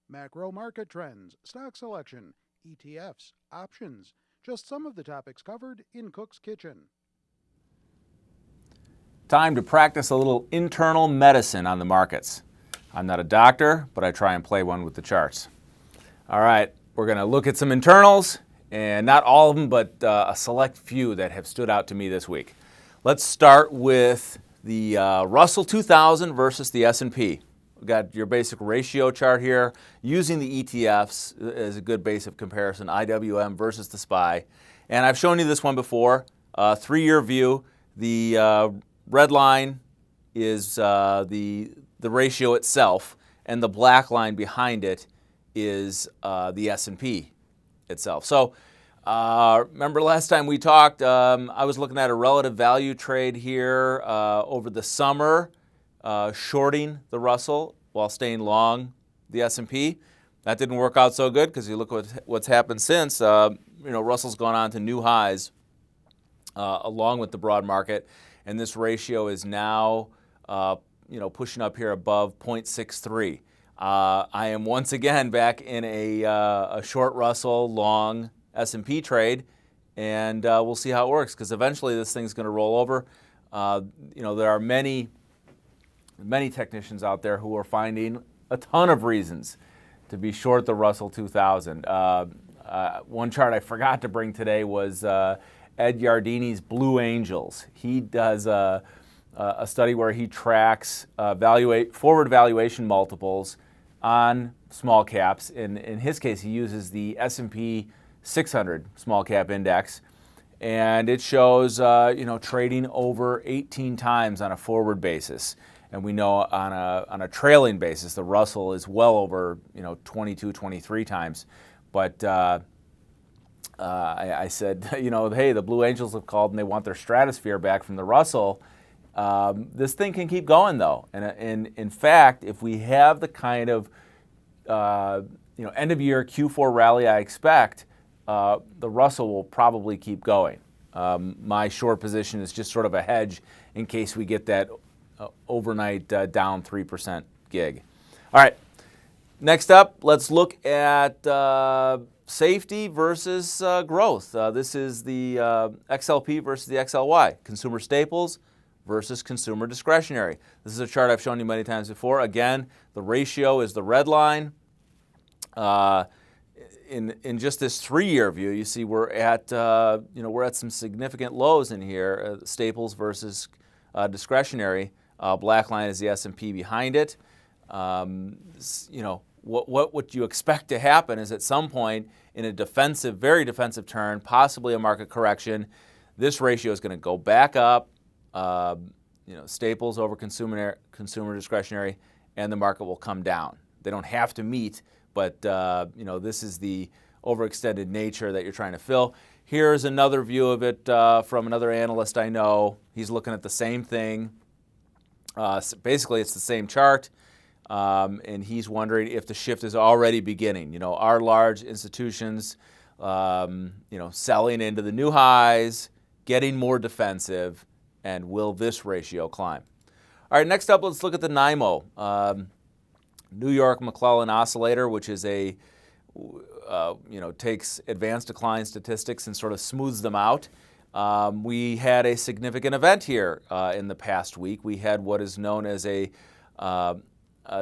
macro market trends, stock selection, ETFs, options. Just some of the topics covered in Cook's Kitchen. Time to practice a little internal medicine on the markets. I'm not a doctor, but I try and play one with the charts. All right, we're going to look at some internals, and not all of them, but a select few that have stood out to me this week. Let's start with the Russell 2000 versus the S&P. We've got your basic ratio chart here, using the ETFs as a good base of comparison, IWM versus the SPY. And I've shown you this one before, 3-year view. The red line is the ratio itself, and the black line behind it is the S&P itself. So remember last time we talked, I was looking at a relative value trade here over the summer, shorting the Russell while staying long the S&P. That didn't work out so good because you look at what's happened since. Russell's gone on to new highs along with the broad market, and this ratio is now pushing up here above 0.63. I am once again back in a short Russell, long S&P trade, and we'll see how it works because eventually this thing's going to roll over. There are many technicians out there who are finding a ton of reasons to be short the Russell 2000. One chart I forgot to bring today was Ed Yardeni's Blue Angels. He does a study where he tracks forward valuation multiples on small caps. In his case, he uses the S&P 600 small cap index, and it shows trading over 18 times on a forward basis. And we know on a trailing basis, the Russell is well over 22, 23 times. But I said, hey, the Blue Angels have called and they want their stratosphere back from the Russell. This thing can keep going though, and in fact, if we have the kind of end of year Q4 rally I expect, the Russell will probably keep going. My short position is just sort of a hedge in case we get that overnight down 3% gig. All right, next up, let's look at safety versus growth. This is the XLP versus the XLY, consumer staples versus consumer discretionary. This is a chart I've shown you many times before. Again, the ratio is the red line. In just this 3-year view, you see we're at some significant lows in here. Staples versus discretionary. Black line is the S&P behind it. What you expect to happen is at some point in a defensive, very defensive turn, possibly a market correction, this ratio is going to go back up. Staples over consumer discretionary, and the market will come down. They don't have to meet, but this is the overextended nature that you're trying to fill. Here's another view of it from another analyst I know. He's looking at the same thing. Basically, it's the same chart, and he's wondering if the shift is already beginning. Are large institutions, selling into the new highs, getting more defensive, and will this ratio climb? All right, next up, let's look at the NYMO, New York McClellan Oscillator, which is takes advanced decline statistics and sort of smooths them out. We had a significant event here in the past week. We had what is known as a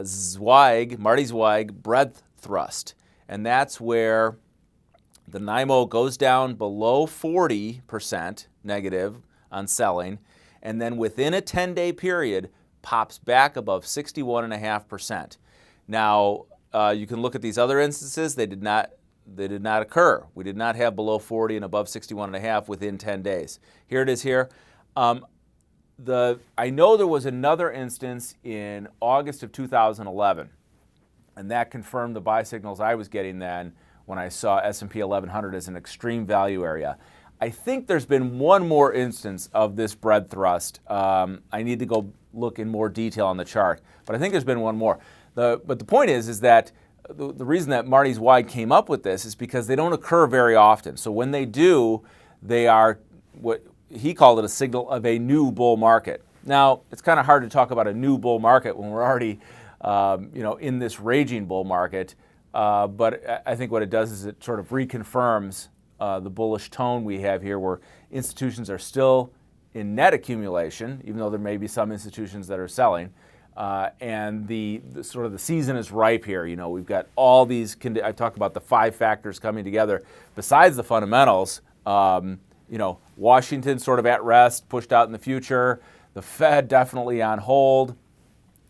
Zweig, Marty Zweig breadth thrust, and that's where the NYMO goes down below 40% negative on selling, and then within a 10-day period pops back above 61.5%. Now, you can look at these other instances. They did not occur. We did not have below 40 and above 61.5 within 10 days. Here it is here. I know there was another instance in August of 2011, and that confirmed the buy signals I was getting then when I saw S&P 1100 as an extreme value area. I think there's been one more instance of this breadth thrust. I need to go look in more detail on the chart, but I think there's been one more. But the point is that the reason that Marty Zweig came up with this is because they don't occur very often. So when they do, they are what he called it a signal of a new bull market. Now, it's kind of hard to talk about a new bull market when we're already in this raging bull market. but I think what it does is it sort of reconfirms the bullish tone we have here, where institutions are still in net accumulation, even though there may be some institutions that are selling. And the sort of the season is ripe here. You know, we've got all these, I talked about the 5 factors coming together. Besides the fundamentals, you know, Washington sort of at rest, pushed out in the future. The Fed definitely on hold.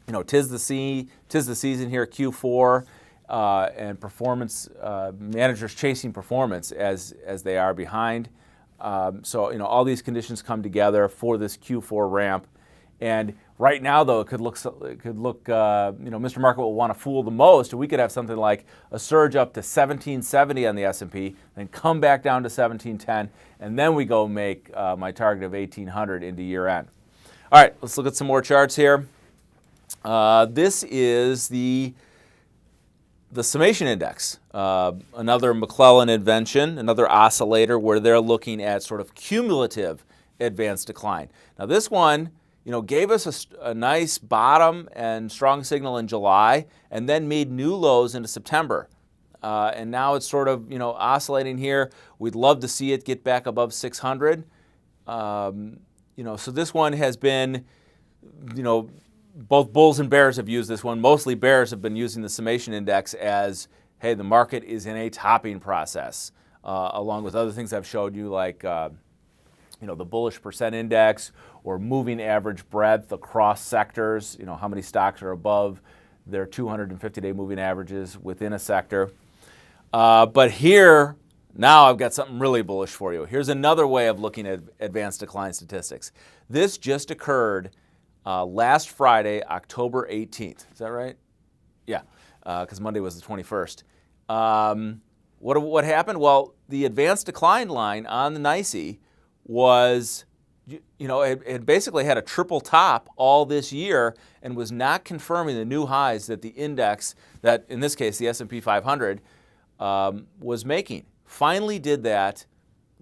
You know, tis the season here, Q4, and performance, managers chasing performance as they are behind. So, you know, all these conditions come together for this Q4 ramp. And right now, though, it could look, you know, Mr. Market will want to fool the most. We could have something like a surge up to 1770 on the S&P, then come back down to 1710, and then we go make my target of 1800 into year end. All right, let's look at some more charts here. This is the Summation Index, another McClellan invention, another oscillator where they're looking at sort of cumulative advanced decline. Now this one, you know, gave us a nice bottom and strong signal in July, and then made new lows into September. And now it's sort of, you know, oscillating here. We'd love to see it get back above 600. You know, so this one has been, you know, both bulls and bears have used this one. Mostly bears have been using the Summation Index as, hey, the market is in a topping process, along with other things I've showed you, like, you know, the bullish percent index or moving average breadth across sectors, you know, how many stocks are above their 250-day moving averages within a sector. But here, now I've got something really bullish for you. Here's another way of looking at advanced decline statistics. This just occurred last Friday, October 18th. Is that right? Yeah, because Monday was the 21st. What happened? Well, the advanced decline line on the NYSE was, you know, it basically had a triple top all this year and was not confirming the new highs that the index, that in this case the S&P 500, was making. Finally did that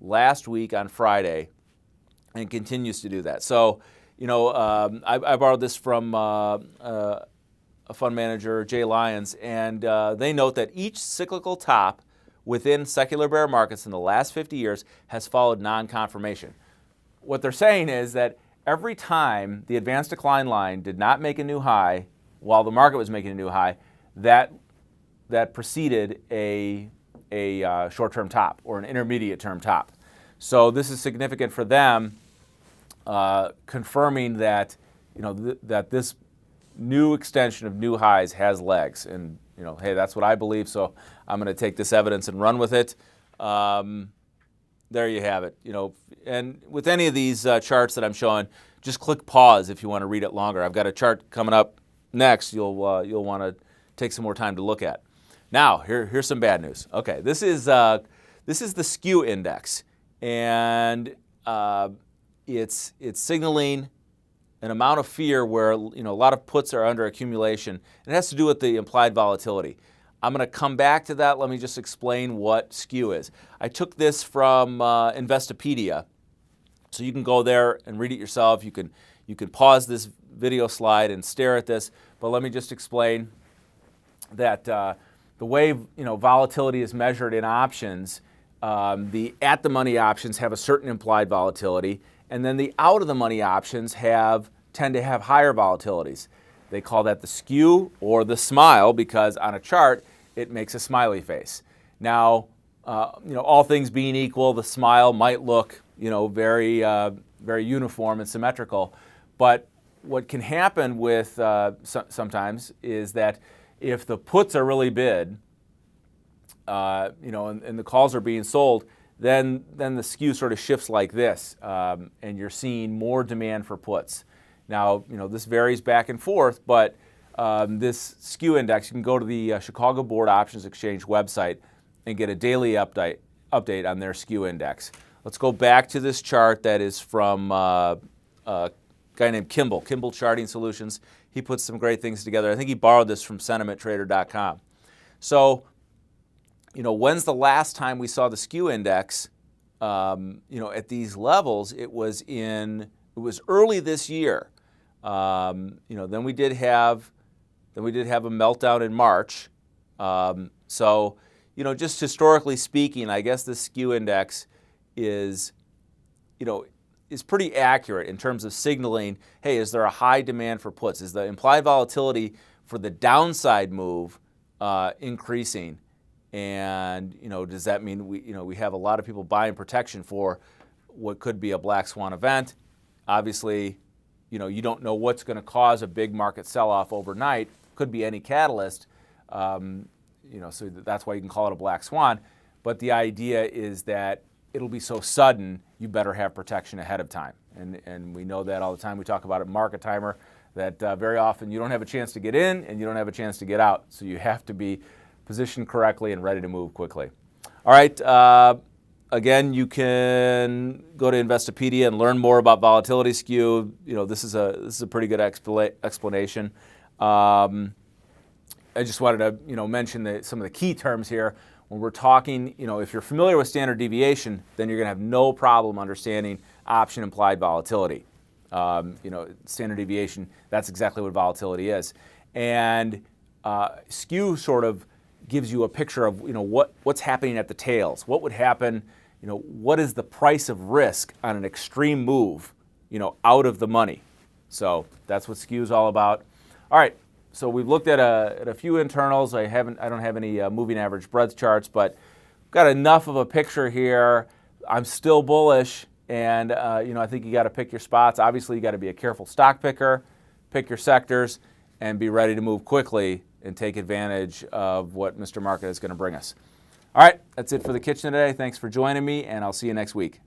last week on Friday and continues to do that. So, you know, I borrowed this from a fund manager, Jay Lyons, and they note that each cyclical top within secular bear markets in the last 50 years has followed non-confirmation. What they're saying is that every time the advanced decline line did not make a new high while the market was making a new high, that preceded a short-term top or an intermediate-term top. So this is significant for them, confirming that, you know, that this new extension of new highs has legs. And, you know, hey, that's what I believe, so I'm going to take this evidence and run with it. There you have it. You know, and with any of these charts that I'm showing, just click pause if you want to read it longer. I've got a chart coming up next you'll want to take some more time to look at. Now, here's some bad news. Okay, this is the Skew Index, and it's signaling an amount of fear where, you know, a lot of puts are under accumulation. It has to do with the implied volatility. I'm going to come back to that. Let me just explain what Skew is. I took this from Investopedia, so you can go there and read it yourself. You can pause this video slide and stare at this, but let me just explain that the way, you know, volatility is measured in options, the at-the-money options have a certain implied volatility, and then the out-of-the-money options tend to have higher volatilities. They call that the skew or the smile because on a chart it makes a smiley face. Now, you know, all things being equal, the smile might look, you know, very uniform and symmetrical, but what can happen with sometimes is that if the puts are really bid, you know, and the calls are being sold, then the skew sort of shifts like this, and you're seeing more demand for puts. Now, you know, this varies back and forth, but this Skew Index, you can go to the Chicago Board Options Exchange website and get a daily update on their Skew Index. Let's go back to this chart that is from a guy named Kimball Charting Solutions. He puts some great things together. I think he borrowed this from sentimenttrader.com. So, you know, when's the last time we saw the Skew Index, you know, at these levels? It was early this year. You know, then we did have a meltdown in March. So, just historically speaking, I guess the Skew Index is, is pretty accurate in terms of signaling, hey, is there a high demand for puts? Is the implied volatility for the downside move increasing? And, does that mean we have a lot of people buying protection for what could be a black swan event? Obviously, you don't know what's going to cause a big market sell-off overnight. Could be any catalyst. So that's why you can call it a black swan. But the idea is that it'll be so sudden, you better have protection ahead of time. And we know that all the time. We talk about it in Market Timer, that very often you don't have a chance to get in and you don't have a chance to get out. So you have to be positioned correctly and ready to move quickly. All right. Again, you can go to Investopedia and learn more about volatility skew. This is a pretty good explanation. I just wanted to mention some of the key terms here. When we're talking, if you're familiar with standard deviation, then you're going to have no problem understanding option implied volatility. Standard deviation, that's exactly what volatility is. And skew sort of gives you a picture of what's happening at the tails. What would happen? What is the price of risk on an extreme move? Out of the money. So that's what skew is all about. All right. So we've looked at a few internals. I don't have any moving average breadth charts, but got enough of a picture here. I'm still bullish, and I think you got to pick your spots. Obviously, you got to be a careful stock picker, pick your sectors, and be ready to move quickly and take advantage of what Mr. Market is going to bring us. All right, that's it for the kitchen today. Thanks for joining me, and I'll see you next week.